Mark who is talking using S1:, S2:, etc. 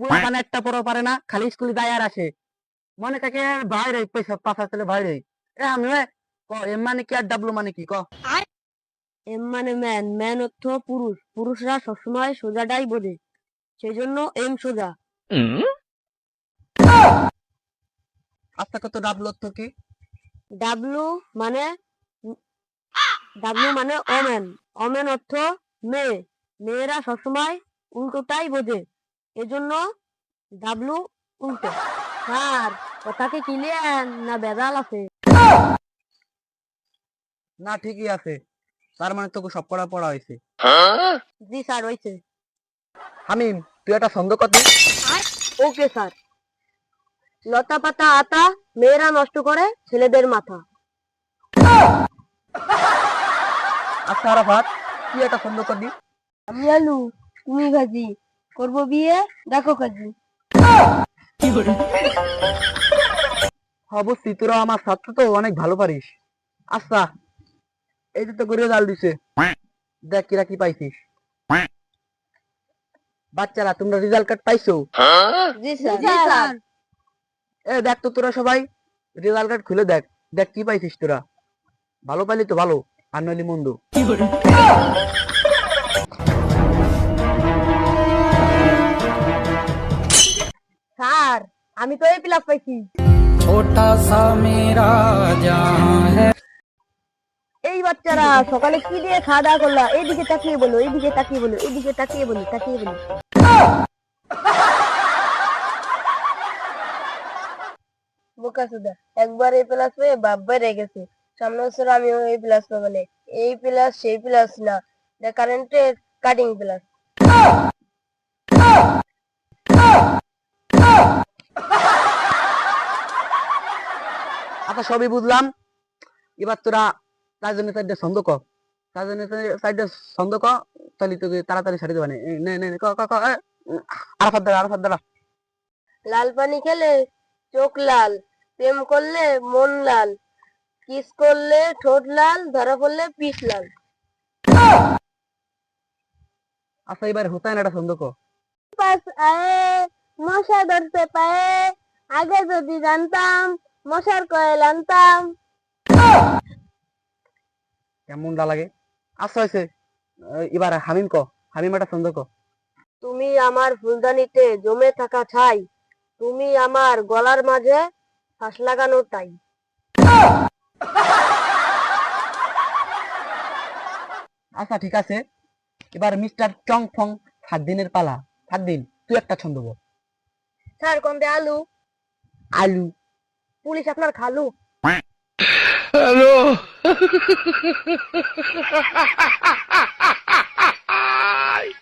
S1: পুরা মানে একটা পড়া পারে না, খালি স্কুলে যায় আর আসে। মনে থাকে বাইরে পয়সা পাশা চলে বাইরে। আমি এম মানে কি আর ডাব্লু মানে কি ক?
S2: এম মানে ম্যান, ম্যান অর্থ পুরুষ, পুরুষরা সবসময় সোজাটাই বোঝে, সেই জন্য এম সোজা।
S1: আচ্ছা কত ডাব্লু অর্থ কি?
S2: ডাব্লু মানে ডাব্লু মানে ওমেন, ওমেন অর্থ মেয়ে, মেয়েরা সবসময় উল্টোটাই বোঝে, এজন্য ডাব্লু উল্টো। স্যার, কথা কি ক্লিয়ার না ভেজাল আছে?
S1: না ঠিকই আছে, তার মানে তোকে সব পড়া পড়া হয়েছে।
S2: জি স্যার, হয়েছে।
S1: হামিম, তুই একটা ছন্দ কর দি।
S2: Okay sir. লতা পাতা আতা, মেয়েরা নষ্ট করে ছেলেদের মাথা।
S1: আচ্ছা আরাফাত, তুই একটা ছন্দ কর দি।
S2: আমি আলু, তুমি ভাজি, করবো বিয়ে, দেখো কাজী।
S1: অবশ্যই তোরা আমার ছাত্র তো অনেক ভালো পারিস। আচ্ছা, এই যে তো করে জাল দিছে, দেখ কিরা কি পাইছিস। বাচ্চারা তোমরা রেজাল্ট কার্ড পাইছো?
S2: জি স্যার।
S1: এ দেখ তো তোরা সবাই রেজাল্ট কার্ড খুলে দেখ, দেখ কি পাইছিস তোরা। ভালো পাইলি তো ভালো, আর নইলে মন্দ।
S2: স্যার, আমি তো এই প্লাস পাইছি।
S3: छोटा सा मेरा जहां है।
S2: এই বাচ্চারা সকালে কি দিয়ে খাওয়া দাওয়া করলা? এইদিকে তাকিয়ে বলো, এইদিকে তাকিয়ে বলো, এইদিকে তাকিয়ে বলো, তাকিয়ে বলো। বোকা সুদা, একবার এই প্লাস পেয়ে বাপ বেড়ে গেছে, সামনে বছর আমিও এই প্লাস পাবো না। এই প্লাস সেই প্লাস না, কারেন্টের কাটিং প্লাস।
S1: আচ্ছা সবই বুঝলাম, এবার তোরা চারজনের চারটে ছন্দ ক, চারজনের চারটে ছন্দ ক, তাহলে তোকে তাড়াতাড়ি ছাড়ি দেবে। নে নে নে, ক ক ক, আরাফাত দাঁড়া, আরাফাত দাঁড়া।
S2: লাল পানি খেলে চোখ লাল, প্রেম করলে মন লাল, কিস করলে ঠোঁট লাল, ধরা পড়লে পিঠ লাল।
S1: আচ্ছা এবার হুসাইন একটা ছন্দ ক।
S2: পাস আয়ে মশা ধরতে পায়ে, আগে যদি জানতাম মশার কয়েল আনতাম।
S1: কেমন লাগে? আচ্ছা হয়েছে, এবার হামিম ক, হামিম একটা ছন্দ ক।
S2: তুমি আমার ফুলদানিতে জমে থাকা ছাই, তুমি আমার গলার মাঝে ফাঁস লাগানো টাই।
S1: আচ্ছা ঠিক আছে, এবার মিস্টার চং ফং ফাদ্দিনের পালা। ফাদ্দিন, তুই একটা ছন্দ বল।
S2: স্যার কোনটা? আলু।
S1: আলু।
S2: পুলিশ আপনার খালু।
S3: हेलो